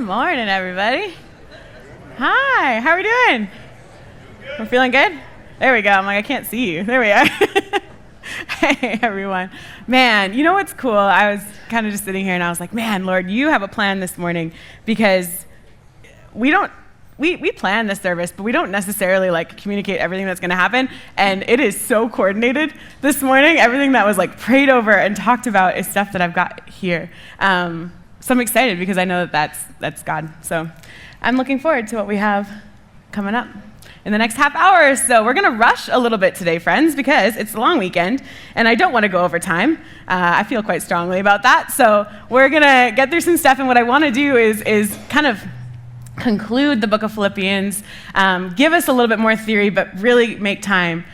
morning, everybody. Hi, how are we doing? We're feeling good? There we go. I'm like, I can't see you. There we are. Hey, everyone. Man, you know what's cool? I was kind of just sitting here and I was like, man, Lord, you have a plan this morning, because we plan this service, but we don't necessarily communicate everything that's going to happen. And it is so coordinated this morning. Everything that was prayed over and talked about is stuff that I've got here. So I'm excited because I know that that's God. So I'm looking forward to what we have coming up in the next half hour or so. We're going to rush a little bit today, friends, because it's a long weekend, and I don't want to go over time. I feel quite strongly about that. So we're going to get through some stuff, and what I want to do is kind of conclude the book of Philippians, give us a little bit more theory, but really make time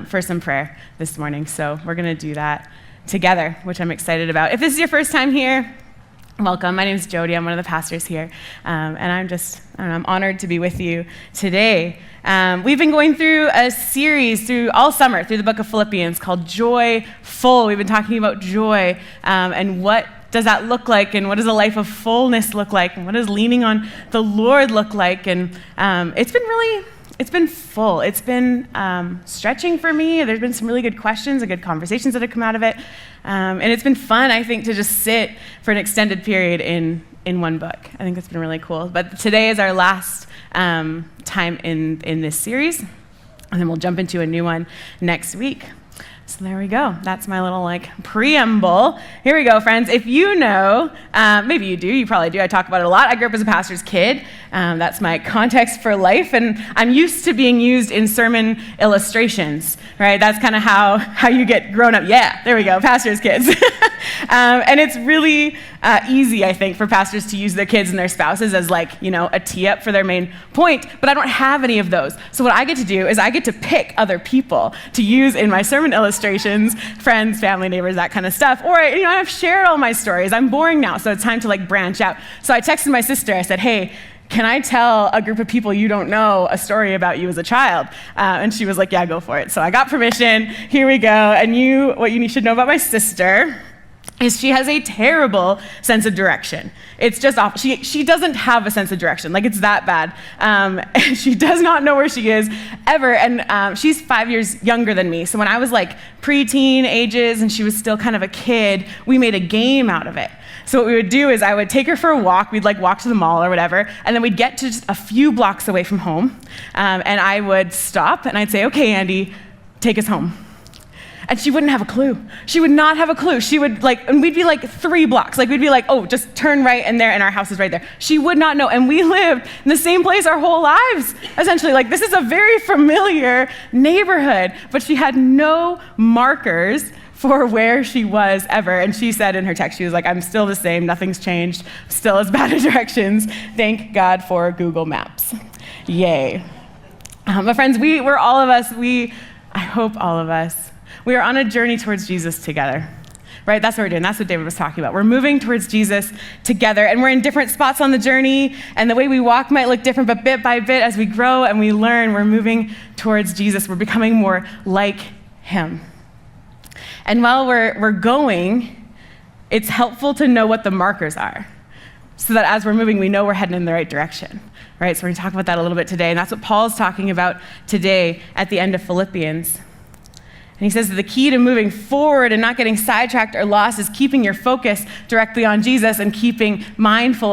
for some prayer this morning. So we're going to do that together, which I'm excited about. If this is your first time here, welcome. My name is Jodi. I'm one of the pastors here, and I'm honored to be with you today. We've been going through a series through all summer through the book of Philippians called Joyful. We've been talking about joy and what does that look like, and what does a life of fullness look like, and what does leaning on the Lord look like? And it's been full. It's been stretching for me. There's been some really good questions and good conversations that have come out of it. And it's been fun, I think, to just sit for an extended period in one book. I think that's been really cool. But today is our last time in this series, and then we'll jump into a new one next week. So there we go. That's my little preamble. Here we go, friends. If you know, maybe you do, you probably do. I talk about it a lot. I grew up as a pastor's kid. That's my context for life, and I'm used to being used in sermon illustrations, right? That's kind of how you get grown up. Yeah, there we go, pastor's kids. And it's really easy, I think, for pastors to use their kids and their spouses as a tee-up for their main point, but I don't have any of those. So what I get to do is I get to pick other people to use in my sermon illustrations, friends, family, neighbors, that kind of stuff. Or, I've shared all my stories. I'm boring now, so it's time to branch out. So I texted my sister. I said, hey, can I tell a group of people you don't know a story about you as a child? And she was like, yeah, go for it. So I got permission. Here we go. And what you should know about my sister is she has a terrible sense of direction. It's just awful. She doesn't have a sense of direction. It's that bad. She does not know where she is ever. And she's 5 years younger than me. So when I was preteen ages and she was still kind of a kid, we made a game out of it. So what we would do is I would take her for a walk. We'd walk to the mall or whatever, and then we'd get to just a few blocks away from home, and I would stop and I'd say, okay, Andy, take us home. And she wouldn't have a clue. She would not have a clue. She would and we'd be 3 blocks. We'd be oh, just turn right and there, and our house is right there. She would not know. And we lived in the same place our whole lives, essentially. This is a very familiar neighborhood, but she had no markers for where she was ever. And she said in her text, she was I'm still the same. Nothing's changed. Still as bad at directions. Thank God for Google Maps. Yay. My friends, I hope all of us, we are on a journey towards Jesus together, right? That's what we're doing. That's what David was talking about. We're moving towards Jesus together, and we're in different spots on the journey, and the way we walk might look different, but bit by bit, as we grow and we learn, we're moving towards Jesus. We're becoming more like him. And while we're going, it's helpful to know what the markers are, so that as we're moving, we know we're heading in the right direction, right? So we're going to talk about that a little bit today, and that's what Paul's talking about today at the end of Philippians. And he says that the key to moving forward and not getting sidetracked or lost is keeping your focus directly on Jesus and keeping mindful of